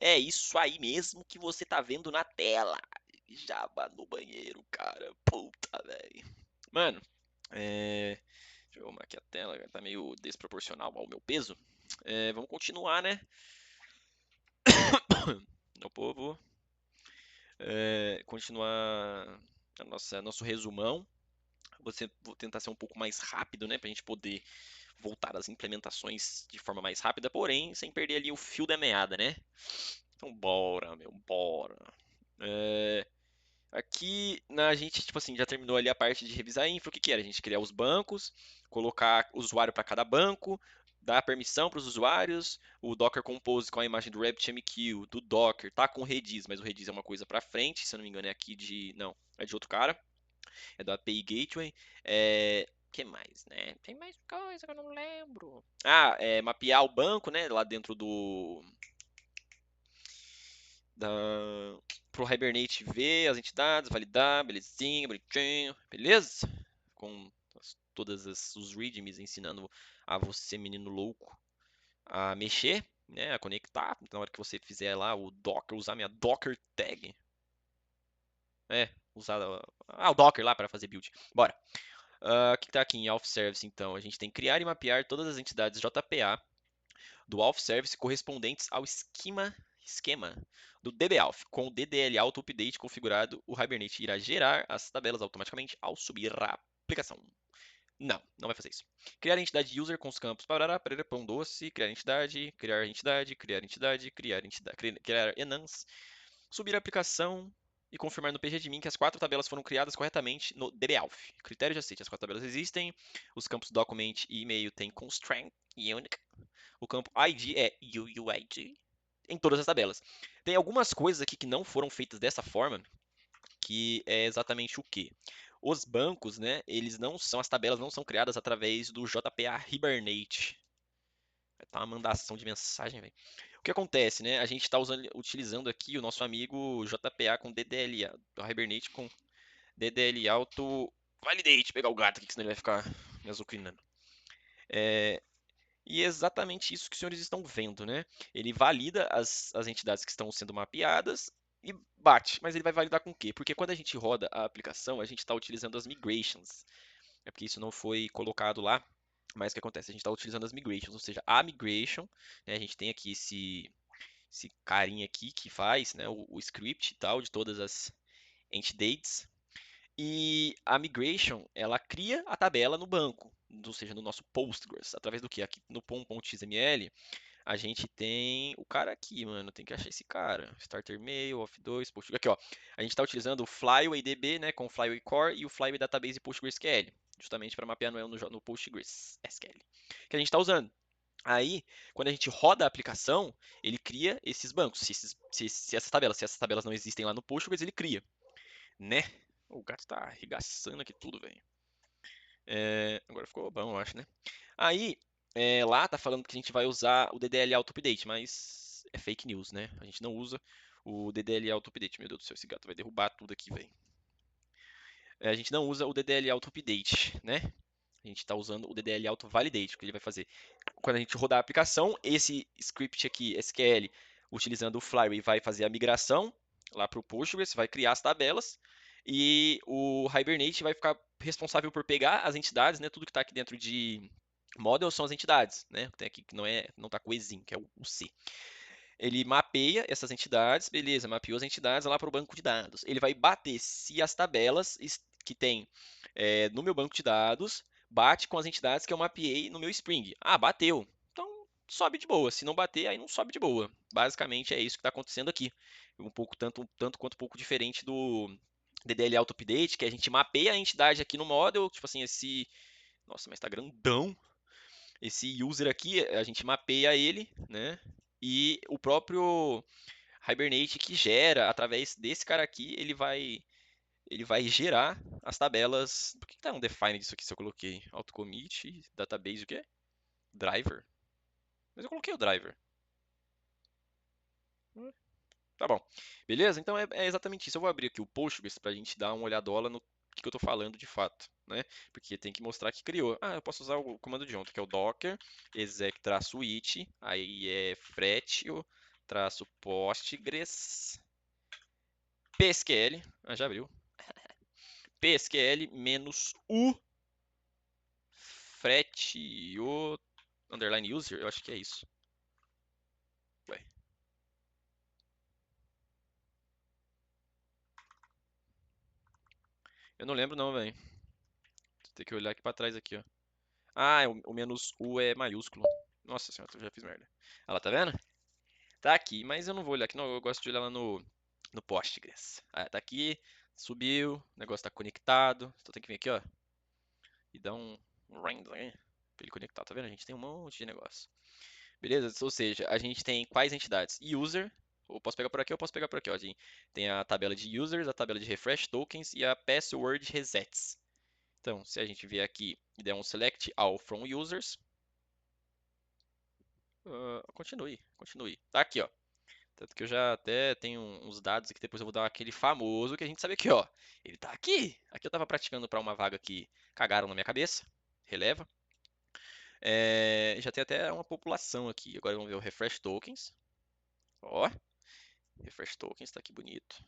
É isso aí mesmo que você tá vendo na tela. Jaba no banheiro, cara. Puta, velho. Mano, deixa eu arrumar aqui a tela, tá meio desproporcional ao meu peso. Vamos continuar, né? O povo. Continuar nosso resumão. Vou tentar ser um pouco mais rápido, né? Pra gente poder voltar às implementações de forma mais rápida, porém, sem perder ali o fio da meada, né? Então, bora, meu, bora. Aqui a gente, tipo assim, já terminou ali a parte de revisar a infra. O que que era? A gente criar os bancos, colocar usuário para cada banco, dar permissão para os usuários, o Docker Compose com a imagem do RabbitMQ, do Docker, tá com o Redis, mas o Redis é uma coisa para frente, se eu não me engano é aqui de... não, é de outro cara, é do API Gateway. Que mais, né? Tem mais coisa que eu não lembro. Mapear o banco, né, lá dentro da, pro Hibernate ver as entidades, validar, belezinha, bonitinho, beleza? Com todas os readmes ensinando a você, menino louco, a mexer, né, a conectar. Na hora que você fizer lá o Docker, usar minha Docker tag. Usar o Docker lá para fazer build. Bora. O que está aqui em Auth Service, então? A gente tem criar e mapear todas as entidades JPA do Auth Service correspondentes ao esquema do dbalf. Com o DDL Auto Update configurado, o Hibernate irá gerar as tabelas automaticamente ao subir a aplicação. Não vai fazer isso. Criar entidade user com os campos parará, parará, pão doce, criar entidade, criar entidade, criar entidade, criar entidade, criar enans, subir a aplicação e confirmar no pgadmin que as 4 tabelas foram criadas corretamente no dbalf. Critério de aceite, as 4 tabelas existem, os campos document e e-mail têm constraint unique, o campo ID é UUID em todas as tabelas. Tem algumas coisas aqui que não foram feitas dessa forma, que é exatamente o que? Os bancos, né, as tabelas não são criadas através do JPA Hibernate. Tá uma mandação de mensagem, velho. O que acontece, né? A gente está utilizando aqui o nosso amigo JPA com DDL, do Hibernate com DDL Auto Validate. Pegar o gato aqui, que senão ele vai ficar me azucrinando. E é exatamente isso que os senhores estão vendo, né? Ele valida as entidades que estão sendo mapeadas e bate. Mas ele vai validar com o quê? Porque quando a gente roda a aplicação, a gente está utilizando as migrations. É porque isso não foi colocado lá. Mas o que acontece? A gente está utilizando as migrations, ou seja, a migration, né, a gente tem aqui esse carinha aqui que faz, né, o script e tal de todas as entidades. E a migration, ela cria a tabela no banco, ou seja, no nosso Postgres, através do que? Aqui no pom.xml, a gente tem o cara aqui, mano, tem que achar esse cara. Starter Mail, Off2, Postgres. Aqui, ó, a gente está utilizando o Flyway DB, né, com o Flyway Core e o Flyway Database PostgreSQL, justamente para mapear no PostgreSQL, que a gente está usando. Aí, quando a gente roda a aplicação, ele cria esses bancos. Se essas tabelas não existem lá no Postgres, ele cria, né? O gato tá arregaçando aqui tudo, velho. Agora ficou bom, eu acho, né? Aí, lá tá falando que a gente vai usar o DDL Auto Update, mas é fake news, né? A gente não usa o DDL Auto Update. Meu Deus do céu, esse gato vai derrubar tudo aqui, velho. A gente não usa o DDL Auto Update, né? A gente está usando o DDL Auto Validate, que ele vai fazer. Quando a gente rodar a aplicação, esse script aqui, SQL, utilizando o Flyway, vai fazer a migração lá para o Postgres, vai criar as tabelas, e o Hibernate vai ficar responsável por pegar as entidades, né? Tudo que está aqui dentro de model são as entidades, né? Tem aqui que não está com o exim, que é o C. Ele mapeia essas entidades, beleza, mapeou as entidades lá para o banco de dados. Ele vai bater se as tabelas que tem no meu banco de dados bate com as entidades que eu mapeei no meu Spring. Ah, bateu. Então sobe de boa. Se não bater, aí não sobe de boa. Basicamente é isso que está acontecendo aqui. Um pouco tanto quanto um pouco diferente do DDL Auto Update, que a gente mapeia a entidade aqui no model, tipo assim, nossa, mas tá grandão. Esse user aqui, a gente mapeia ele, né? E o próprio Hibernate que gera, através desse cara aqui, ele vai gerar as tabelas. Por que tá um define disso aqui se eu coloquei? Autocommit, database, o quê? Driver? Mas eu coloquei o driver. Tá bom. Beleza? Então é exatamente isso. Eu vou abrir aqui o Postgres pra gente dar uma olhadola no que eu tô falando de fato, né? Porque tem que mostrar que criou. Ah, eu posso usar o comando de ontem, que é o docker exec-it, aí é fretio traço postgres psql, já abriu, psql menos u fretio underline user, eu acho que é isso. Ué. Eu não lembro não, velho. Tem que olhar aqui pra trás aqui, ó. Ah, o menos U é maiúsculo. Nossa senhora, eu já fiz merda. Olha lá, tá vendo? Tá aqui, mas eu não vou olhar aqui não, eu gosto de olhar lá no Postgres. Ah, tá aqui, subiu, o negócio tá conectado. Então tem que vir aqui, ó, e dar um render aí pra ele conectar, tá vendo? A gente tem um monte de negócio. Beleza? Ou seja, a gente tem quais entidades? User, eu posso pegar por aqui, eu posso pegar por aqui, ó. A gente tem a tabela de users, a tabela de refresh tokens e a password resets. Então, se a gente vier aqui e der um select all from users, continue. Tá aqui, ó. Tanto que eu já até tenho uns dados que depois eu vou dar aquele famoso que a gente sabe aqui, ó. Ele tá aqui. Aqui eu tava praticando para uma vaga que cagaram na minha cabeça. Releva. Já tem até uma população aqui. Agora vamos ver o refresh tokens. Ó, refresh tokens tá aqui bonito.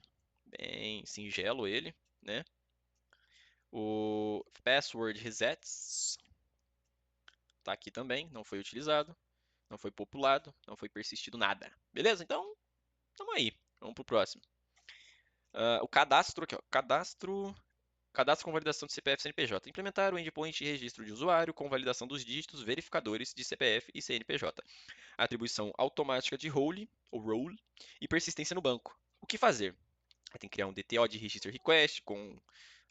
Bem singelo ele, né? O password resets tá aqui também, não foi utilizado, não foi populado, não foi persistido nada. Beleza? Então, tamo aí. Vamos pro próximo. O cadastro aqui, ó. Cadastro com validação de CPF e CNPJ. Implementar o endpoint de registro de usuário com validação dos dígitos verificadores de CPF e CNPJ. Atribuição automática de role e persistência no banco. O que fazer? Tem que criar um DTO de register request com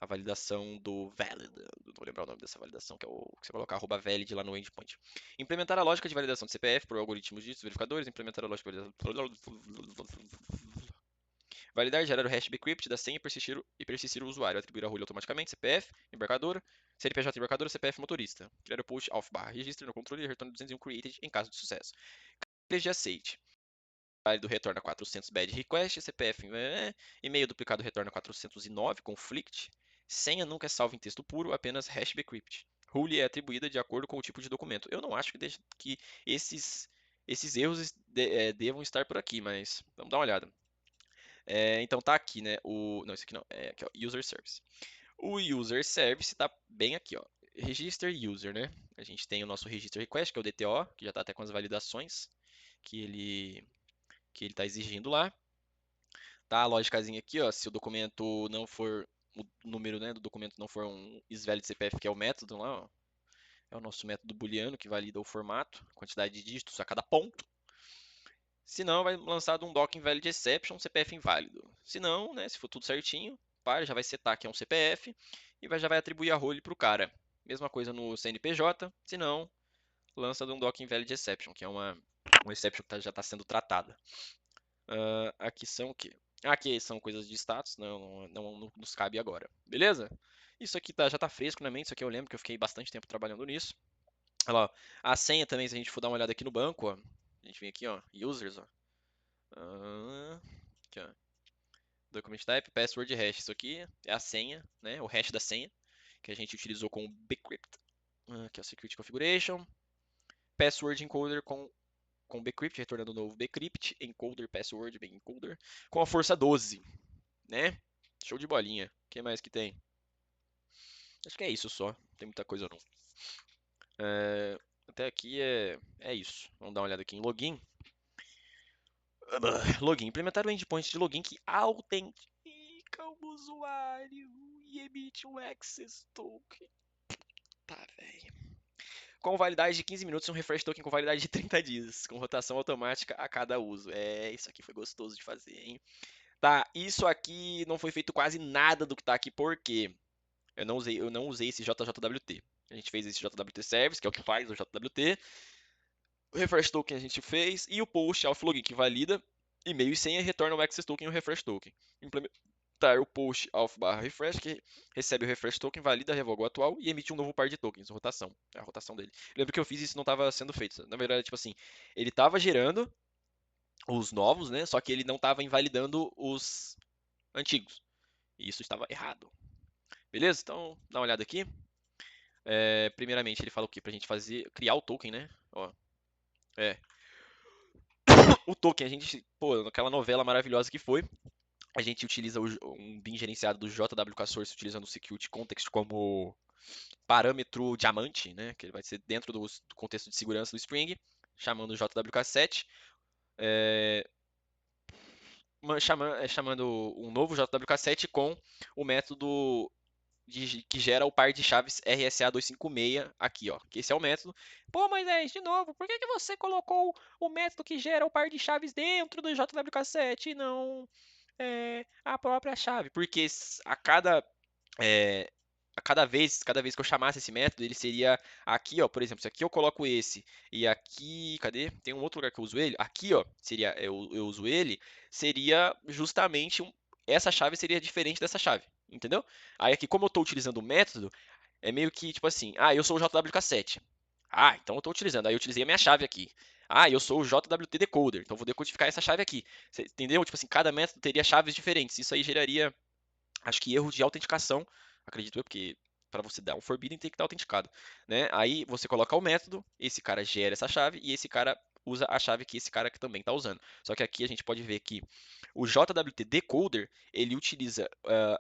a validação do valid. Não vou lembrar o nome dessa validação, que é o que você colocar @valid lá no endpoint. Implementar a lógica de validação de CPF por algoritmos de verificadores. Implementar a lógica de validação. Validar, gerar o hash bcrypt da senha e persistir o usuário. Atribuir a role automaticamente, CPF, embarcadora, CNPJ embarcadora, CPF motorista. Criar o post off barra registre no controle e retorno 201 created em caso de sucesso. De aceite. Válido retorna 400 bad request, CPF e-mail duplicado retorna 409 conflict. Senha nunca é salva em texto puro, apenas hash bcrypt. Rule é atribuída de acordo com o tipo de documento. Eu não acho que esses erros devam estar por aqui, mas vamos dar uma olhada. Então tá aqui, né? Não, esse aqui não. Aqui, ó, User Service. O User Service tá bem aqui, ó. Register User, né? A gente tem o nosso Register Request, que é o DTO, que já tá até com as validações que ele tá exigindo lá. Tá a lógicazinha aqui, ó. Se o documento não for o número, né, do documento não for um isValid CPF, que é o método lá, ó. É o nosso método booleano que valida o formato, quantidade de dígitos a cada ponto. Se não, vai lançar um doc invalid exception, CPF inválido. Se não, né, se for tudo certinho, já vai setar que é um CPF e já vai atribuir a role para o cara. Mesma coisa no CNPJ, se não, lança um doc invalid exception, que é uma exception que já está sendo tratada. Aqui são o quê? Aqui são coisas de status, não nos cabe agora. Beleza? Isso aqui já está fresco na mente, isso aqui eu lembro que eu fiquei bastante tempo trabalhando nisso. Olha lá, ó. A senha também, se a gente for dar uma olhada aqui no banco, ó, a gente vem aqui, ó, users, ó. Aqui, ó. Document type, password hash. Isso aqui é a senha, né? O hash da senha que a gente utilizou com o bcrypt. Aqui, ó, security configuration. Password encoder com bcrypt, retornando o novo bcrypt. Encoder, password, bem encoder. Com a força 12, né? Show de bolinha. O que mais que tem? Acho que é isso só. Não tem muita coisa não. Até aqui é isso. Vamos dar uma olhada aqui em login. Login. Implementar o endpoint de login que autentica o usuário e emite um access token. Tá, velho. Com validade de 15 minutos e um refresh token com validade de 30 dias, com rotação automática a cada uso. Isso aqui foi gostoso de fazer, hein? Tá, isso aqui não foi feito quase nada do que tá aqui, porque eu não usei esse JJWT. A gente fez esse JWT Service, que é o que faz o JWT. O refresh token a gente fez e o post auth login que valida e-mail e senha e retorna o access token e o refresh token. Implementar o post auth barra refresh que recebe o refresh token, valida, revoga o atual e emite um novo par de tokens, rotação. É a rotação dele. Lembro que eu fiz isso e não estava sendo feito. Na verdade, tipo assim, ele estava gerando os novos, né? Só que ele não estava invalidando os antigos. E isso estava errado. Beleza? Então, dá uma olhada aqui. Primeiramente, ele fala o quê? Pra gente criar o token, né? Ó, é. O token, a gente, pô, naquela novela maravilhosa que foi, a gente utiliza um bin gerenciado do JWK Source utilizando o Security Context como parâmetro diamante, né? Que ele vai ser dentro do contexto de segurança do Spring, chamando o JWK7, chamando um novo JWK7 com o método que gera o par de chaves RSA256 aqui, ó. Que esse é o método. Pô, Moisés, de novo, por que você colocou o método que gera o par de chaves dentro do JWK7 e não a própria chave? Porque é, cada vez que eu chamasse esse método, ele seria aqui, ó, por exemplo, se aqui eu coloco esse e aqui, cadê? Tem um outro lugar que eu uso ele. Aqui, ó, seria eu uso ele, seria justamente essa chave seria diferente dessa chave, entendeu? Aí aqui, como eu estou utilizando o método, é meio que tipo assim, eu sou o JWK7. Então eu estou utilizando. Aí eu utilizei a minha chave aqui. Eu sou o JWT Decoder, então eu vou decodificar essa chave aqui. Você entendeu? Tipo assim, cada método teria chaves diferentes. Isso aí geraria, acho que erro de autenticação, acredito eu, porque para você dar um forbidden tem que estar autenticado, né? Aí você coloca o método, esse cara gera essa chave e esse cara usa a chave que esse cara que também está usando. Só que aqui a gente pode ver que o JWT Decoder, ele utiliza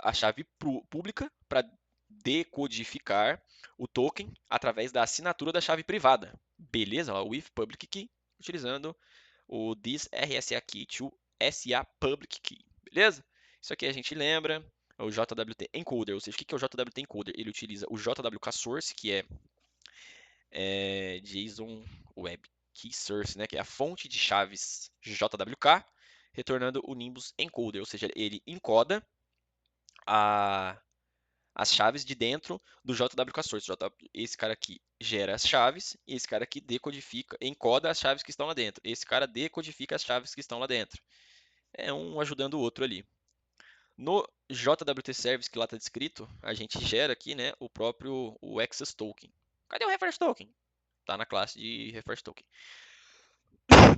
a chave pública para decodificar o token através da assinatura da chave privada. Beleza? Ó, with public key, utilizando o this RSA key to SA public key. Beleza? Isso aqui a gente lembra. O JWT Encoder, ou seja, o que é o JWT Encoder? Ele utiliza o JWK Source, que é JSON Web Key Source, né, que é a fonte de chaves JWK, retornando o Nimbus Encoder, ou seja, ele encoda a, as chaves de dentro do JWK Source. Esse cara aqui gera as chaves e esse cara aqui decodifica, encoda as chaves que estão lá dentro. Esse cara decodifica as chaves que estão lá dentro. É um ajudando o outro ali. No JWT Service que lá está descrito, a gente gera aqui, né, o Access Token. Cadê o Reference Token? Tá na classe de Reference Token.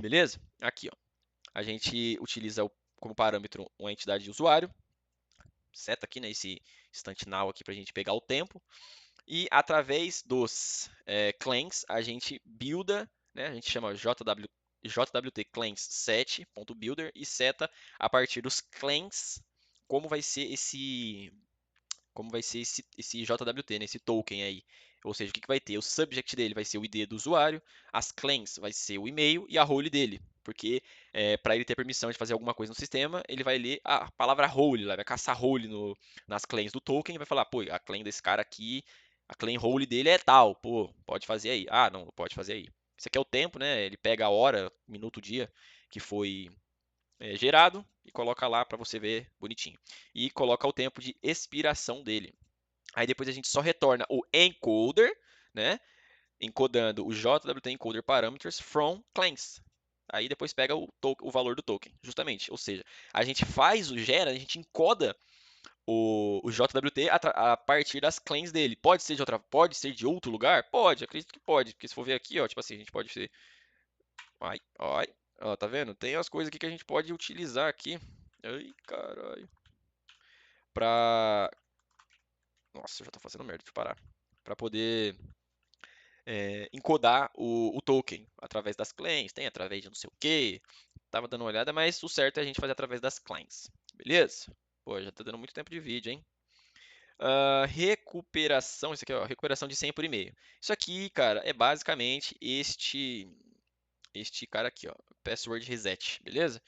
Beleza? Aqui, ó. A gente utiliza como parâmetro uma entidade de usuário. Seta aqui, né, esse instante now aqui para a gente pegar o tempo. E através dos claims, a gente builda, né, a gente chama JWT claims set.builder e seta a partir dos claims como vai ser esse JWT, né, esse token aí. Ou seja, o que, que vai ter? O subject dele vai ser o ID do usuário, as claims vai ser o e-mail e a role dele. Porque para ele ter permissão de fazer alguma coisa no sistema, ele vai ler a palavra role, vai caçar role nas claims do token e vai falar, pô, a claim desse cara aqui, a claim role dele é tal, pô, pode fazer aí. Não pode fazer aí. Isso aqui é o tempo, né? Ele pega a hora, minuto, dia que foi gerado e coloca lá para você ver bonitinho. E coloca o tempo de expiração dele. Aí depois a gente só retorna o encoder, né? Encodando o JWT encoder parameters from claims. Aí depois pega o valor do token, justamente. Ou seja, a gente a gente encoda o JWT a partir das claims dele. Pode ser de outro lugar? Pode, acredito que pode, porque se for ver aqui, ó, tipo assim, a gente pode ser, ai, ai, ó, tá vendo? Tem as coisas aqui que a gente pode utilizar aqui. Ai, caralho. Pra, nossa, eu já tô fazendo merda, deixa eu parar. Pra poder encodar o token através das claims, tem através de não sei o que. Tava dando uma olhada, mas o certo é a gente fazer através das claims. Beleza? Pô, já tá dando muito tempo de vídeo, hein? Recuperação, isso aqui, ó, recuperação de senha por e-mail. Isso aqui, cara, é basicamente este cara aqui, ó, password reset, beleza?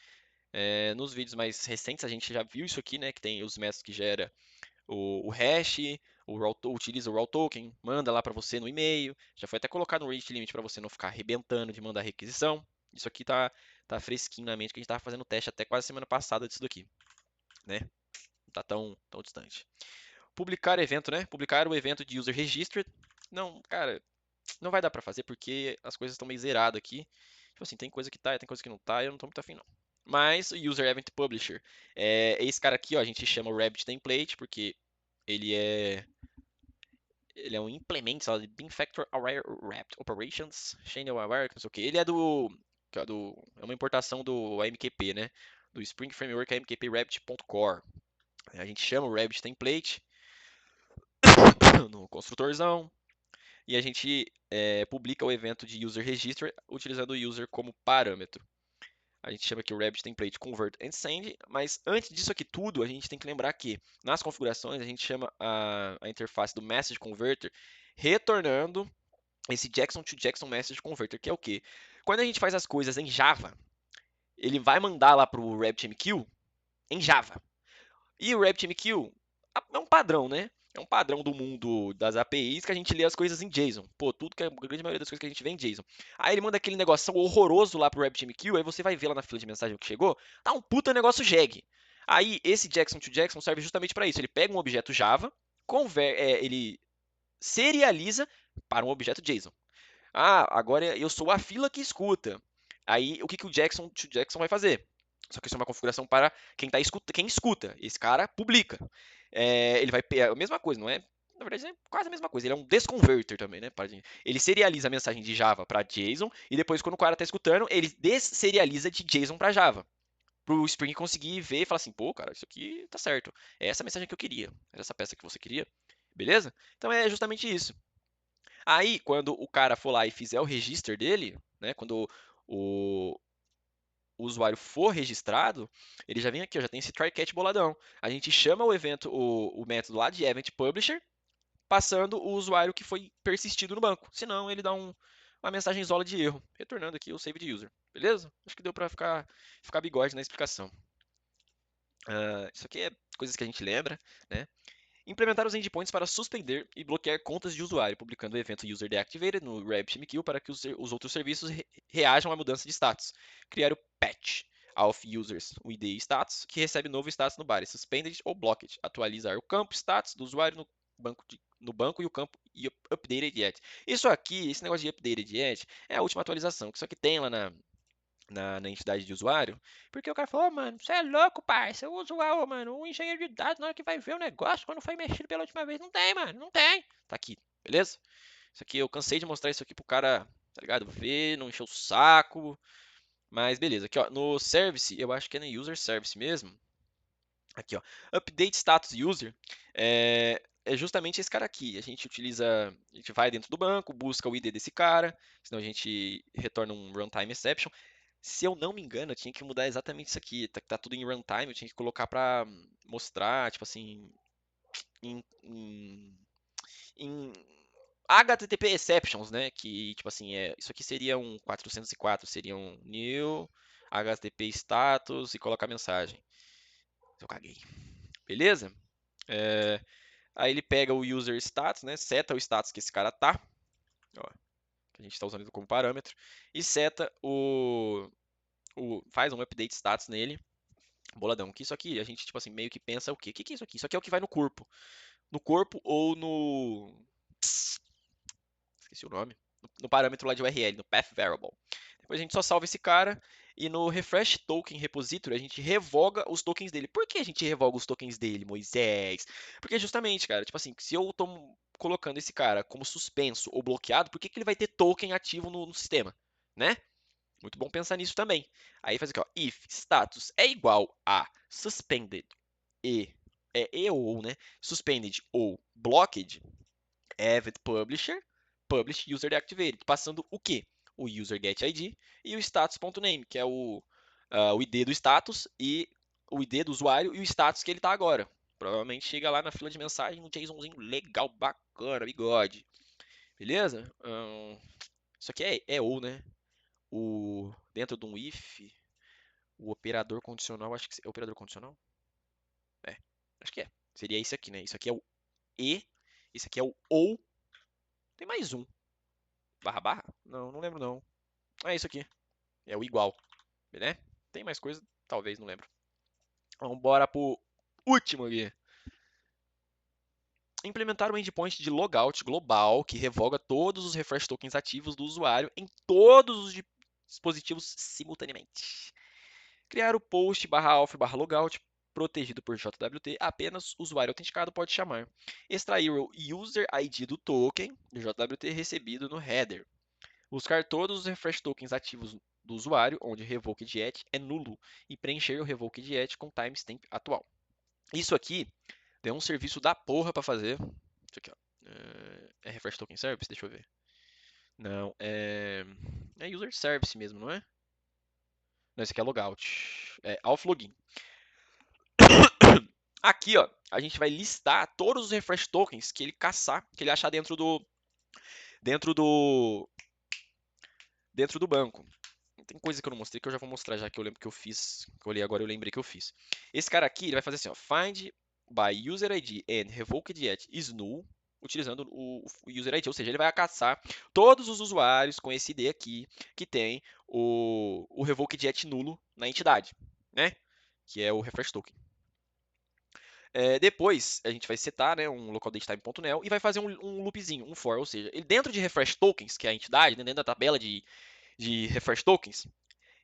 Nos vídeos mais recentes a gente já viu isso aqui, né, que tem os métodos que gera o hash, utiliza o raw token, manda lá para você no e-mail. Já foi até colocado no rate limit para você não ficar arrebentando de mandar requisição. Isso aqui tá fresquinho na mente que a gente estava fazendo teste até quase semana passada disso daqui, né? Não tá tão distante. Publicar evento, né? Publicar o evento de user registered. Não, cara, não vai dar para fazer porque as coisas estão meio zeradas aqui. Tipo assim, tem coisa que tá, tem coisa que não tá, e eu não tô muito afim não. Mas o User Event Publisher, esse cara aqui, ó, a gente chama o Rabbit Template porque ele é ele é um implemento, sabe, Bean Factor Aware Wrapped Operations, Channel Aware, não sei o que. Ele é uma importação do AMQP, né? Do Spring Framework AMQP Rabbit.core. A gente chama o Rabbit Template no construtorzão, e a gente publica o evento de user register utilizando o user como parâmetro. A gente chama aqui o Rabbit Template Convert and Send, mas antes disso aqui tudo, a gente tem que lembrar que nas configurações a gente chama a interface do Message Converter retornando esse Jackson to Jackson Message Converter, que é o quê? Quando a gente faz as coisas em Java, ele vai mandar lá para o RabbitMQ em Java. E o RabbitMQ é um padrão, né? É um padrão do mundo das APIs que a gente lê as coisas em JSON. Pô, tudo que a grande maioria das coisas que a gente vê em JSON. Aí ele manda aquele negócio horroroso lá pro RabbitMQ, aí você vai ver lá na fila de mensagem que chegou, tá um puta negócio jegue. Aí esse Jackson to Jackson serve justamente para isso. Ele pega um objeto Java, ele serializa para um objeto JSON. Ah, agora eu sou a fila que escuta. Aí o que, que o Jackson to Jackson vai fazer? Só que isso é uma configuração para quem escuta. Esse cara publica. Ele vai pegar a mesma coisa, não é? Na verdade, é quase a mesma coisa. Ele é um desconverter também, né? Ele serializa a mensagem de Java para JSON e depois, quando o cara está escutando, ele desserializa de JSON para Java. Para o Spring conseguir ver e falar assim: pô, cara, isso aqui tá certo. É essa a mensagem que eu queria. É essa peça que você queria. Beleza? Então é justamente isso. Aí, quando o cara for lá e fizer o register dele, né, quando o usuário for registrado, ele já vem aqui, ó, já tem esse try catch boladão. A gente chama o evento, o método lá de event publisher, passando o usuário que foi persistido no banco. Senão, ele dá uma mensagem isola de erro, retornando aqui o save de user. Beleza? Acho que deu para ficar bigode na explicação. Isso aqui é coisas que a gente lembra, né? Implementar os endpoints para suspender e bloquear contas de usuário, publicando o evento user deactivated no RabbitMQ para que os outros serviços reajam à mudança de status. Criar o patch of users, o ID status, que recebe novo status no body, suspended ou blocked. Atualizar o campo status do usuário no banco e o campo updated yet. Isso aqui, esse negócio de updated yet, é a última atualização, que isso aqui tem lá na entidade de usuário, porque o cara falou: mano, você é louco, pai, você usa mano, o engenheiro de dados na hora que vai ver o negócio, quando foi mexido pela última vez, não tem, mano, não tem. Tá aqui, beleza? Isso aqui, eu cansei de mostrar isso aqui pro cara, tá ligado? Ver, não encher o saco, mas beleza. Aqui, ó, no service, eu acho que é no user service mesmo. Aqui, ó, update status user, é justamente esse cara aqui. A gente vai dentro do banco, busca o ID desse cara, senão a gente retorna um runtime exception. Se eu não me engano, eu tinha que mudar exatamente isso aqui. Tá tudo em runtime, eu tinha que colocar pra mostrar, tipo assim, em HTTP exceptions, né? Que, tipo assim, isso aqui seria um 404, seria um new HTTP status e colocar mensagem. Eu caguei. Beleza? É, Aí ele pega o user status, né? Seta o status que esse cara tá, ó, que a gente está usando ele como parâmetro, e seta faz um update status nele. Boladão. Que isso aqui, a gente, tipo assim, meio que pensa o quê? O que é isso aqui? Isso aqui é o que vai no corpo. No corpo ou no. Esqueci o nome. No parâmetro lá de URL, no path variable. Depois a gente só salva esse cara e no refresh token repository a gente revoga os tokens dele. Por que a gente revoga os tokens dele, Moisés? Porque justamente, cara, tipo assim, se eu tô colocando esse cara como suspenso ou bloqueado, por que ele vai ter token ativo no sistema, né? Muito bom pensar nisso também. Aí faz aqui, ó, if status é igual a suspended e ou, né? Suspended ou blocked, event publisher, publish user deactivated, passando o quê? O user get ID e o status.name, que é o ID do status e o ID do usuário e o status que ele está agora. Provavelmente chega lá na fila de mensagem um JSONzinho legal, bacana, bigode. Beleza? Isso aqui é ou, né? Dentro de um if, o operador condicional, acho que é operador condicional? É, acho que é. Seria esse aqui, né? Isso aqui é o e, esse aqui é o ou. Tem mais um. Barra barra? Não, não lembro não. É isso aqui. É o igual, né? Tem mais coisa? Talvez, não lembro. Vamos bora pro último aqui. Implementar um endpoint de logout global que revoga todos os refresh tokens ativos do usuário em todos os dispositivos simultaneamente. Criar o post /auth/logout protegido por JWT, apenas o usuário autenticado pode chamar. Extrair o user ID do token do JWT recebido no header. Buscar todos os refresh tokens ativos do usuário, onde revoked yet é nulo, e preencher o revoked yet com timestamp atual. Isso aqui deu um serviço da porra para fazer, Isso aqui, ó. É refresh token service? Deixa eu ver. Não, é user service mesmo, não é? Não, esse aqui é logout. É auth login. Aqui, ó, a gente vai listar todos os refresh tokens que ele caçar, que ele achar dentro do dentro do banco. Tem coisa que eu não mostrei que eu já vou mostrar já que eu lembro que eu fiz, que eu olhei agora eu lembrei que eu fiz. Esse cara aqui, ele vai fazer assim, ó, find by user ID and revoked at is null, utilizando o user ID, ou seja, ele vai caçar todos os usuários com esse ID aqui que tem o revoked at nulo na entidade, né? Que é o refresh token. Depois a gente vai setar, né, um local datetime.nel e vai fazer um loopzinho, um for, ou seja, ele dentro de refresh tokens, que é a entidade, né, dentro da tabela de refresh tokens,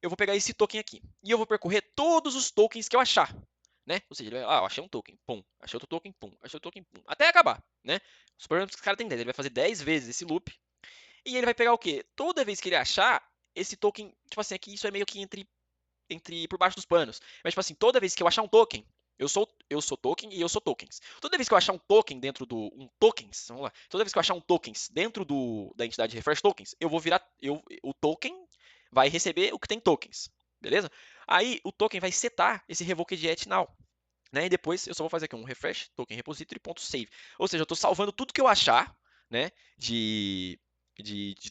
eu vou pegar esse token aqui e eu vou percorrer todos os tokens que eu achar, né? Ou seja, ele vai, eu achei um token, pum, achei outro token, pum, achei outro token, pum, até acabar, né? Suponhamos que esse cara tem 10, ele vai fazer 10 vezes esse loop e ele vai pegar o quê? Toda vez que ele achar esse token, tipo assim, aqui isso é meio que entre por baixo dos panos. Mas, tipo assim, toda vez que eu achar um token, eu sou token e eu sou tokens. Toda vez que eu achar um token dentro do. Um tokens, vamos lá. Toda vez que eu achar um tokens dentro da entidade refresh tokens, eu vou virar. O token vai receber o que tem tokens. Beleza? Aí o token vai setar esse revoked at now. Né? E depois eu só vou fazer aqui um refresh token repository.save. Ou seja, eu estou salvando tudo que eu achar, né? De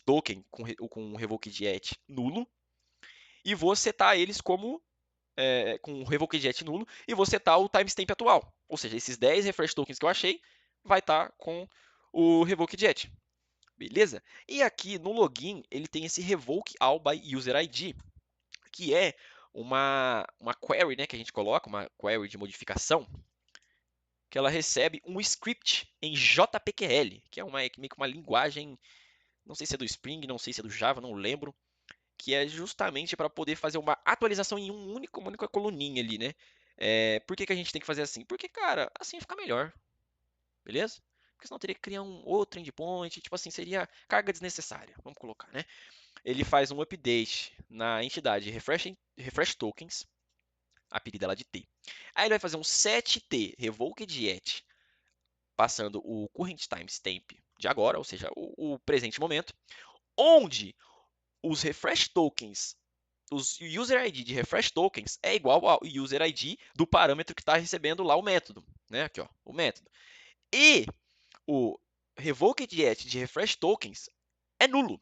token com revoked at nulo e vou setar eles como com o revoked at nulo e vou setar o timestamp atual. Ou seja, esses 10 refresh tokens que eu achei vai estar com o revoked at. Beleza? E aqui no login ele tem esse revoke all by user ID, que é uma query, né, que a gente coloca, uma query de modificação, que ela recebe um script em JPQL, que é meio que uma linguagem, não sei se é do Spring, não sei se é do Java, não lembro, que é justamente para poder fazer uma atualização em uma única coluninha ali, né? Por que a gente tem que fazer assim? Porque, cara, assim fica melhor, beleza? Porque senão teria que criar um outro endpoint, tipo assim, seria carga desnecessária, vamos colocar, né? Ele faz um update na entidade refresh tokens, apelido ela de T. Aí ele vai fazer um set_t revoked at, passando o current timestamp de agora, ou seja, o presente momento, onde os refresh tokens os user ID de refresh tokens é igual ao user ID do parâmetro que está recebendo lá o método, né? Aqui, ó, o método. E o revoked at de refresh tokens é nulo.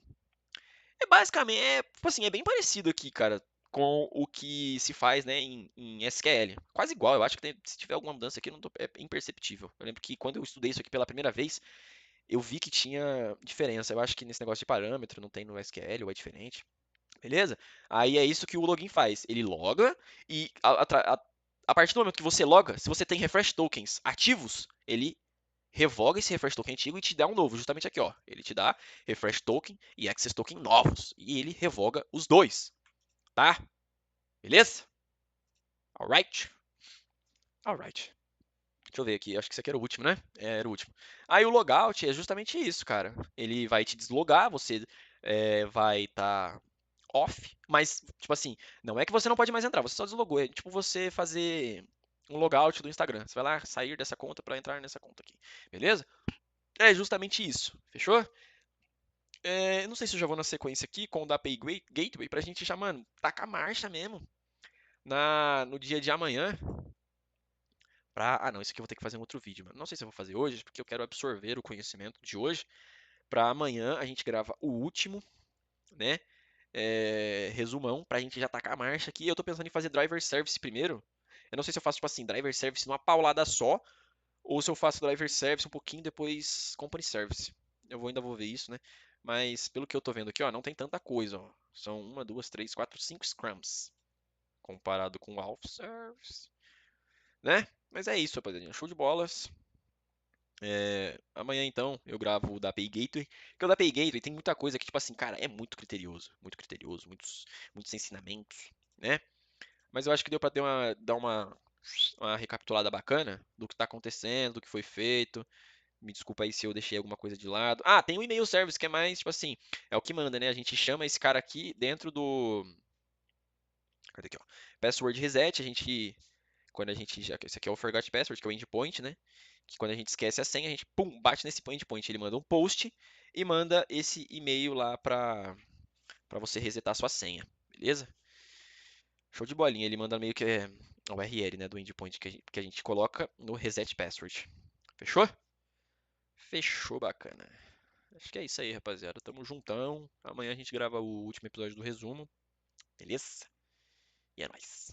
Basicamente, tipo assim, é bem parecido aqui, cara, com o que se faz, né, em SQL. Quase igual, eu acho que se tiver alguma mudança aqui, é imperceptível. Eu lembro que quando eu estudei isso aqui pela primeira vez, eu vi que tinha diferença. Eu acho que nesse negócio de parâmetro não tem no SQL ou é diferente. Beleza? Aí é isso que o login faz. Ele loga e a partir do momento que você loga, se você tem refresh tokens ativos, ele revoga esse refresh token antigo e te dá um novo, justamente aqui, ó. Ele te dá refresh token e access token novos e ele revoga os dois, tá? Beleza? Alright? Alright. Deixa eu ver aqui, acho que esse aqui era o último, né? Era o último. Aí o logout é justamente isso, cara. Ele vai te deslogar, você vai estar off, mas, tipo assim, não é que você não pode mais entrar, você só deslogou. É tipo você fazer um logout do Instagram. Você vai lá sair dessa conta para entrar nessa conta aqui, beleza? É justamente isso, fechou? Não sei se eu já vou na sequência aqui com o da API Gateway pra gente já, mano, tacar a marcha mesmo no dia de amanhã. Não, isso aqui eu vou ter que fazer um outro vídeo, mano. Não sei se eu vou fazer hoje, porque eu quero absorver o conhecimento de hoje. Pra amanhã a gente grava o último, né? Resumão, pra gente já tacar a marcha aqui. Eu tô pensando em fazer driver service primeiro. Eu não sei se eu faço, tipo assim, driver service numa paulada só, ou se eu faço driver service um pouquinho depois company service. Ainda vou ver isso, né? Mas pelo que eu tô vendo aqui, ó, não tem tanta coisa, ó. São uma, duas, três, quatro, cinco scrums. Comparado com o auth service, né? Mas é isso, rapaziada. Show de bolas. Amanhã então eu gravo o da API Gateway. Porque o da API Gateway tem muita coisa que, tipo assim, cara, é muito criterioso, muitos ensinamentos, né? Mas eu acho que deu pra dar uma recapitulada bacana do que tá acontecendo, do que foi feito. Me desculpa aí se eu deixei alguma coisa de lado. Ah, tem o e-mail service que é mais, tipo assim, é o que manda, né? A gente chama esse cara aqui dentro do. Cadê aqui, ó? Password reset, quando a gente já. Esse aqui é o forgot password, que é o endpoint, né? Que quando a gente esquece a senha, a gente pum, bate nesse endpoint, ele manda um post e manda esse e-mail lá para você resetar a sua senha, beleza? Show de bolinha, ele manda meio que a URL, né, do endpoint que a gente coloca no reset password. Fechou? Fechou, bacana. Acho que é isso aí, rapaziada. Tamo juntão. Amanhã a gente grava o último episódio do resumo. Beleza? E é nóis.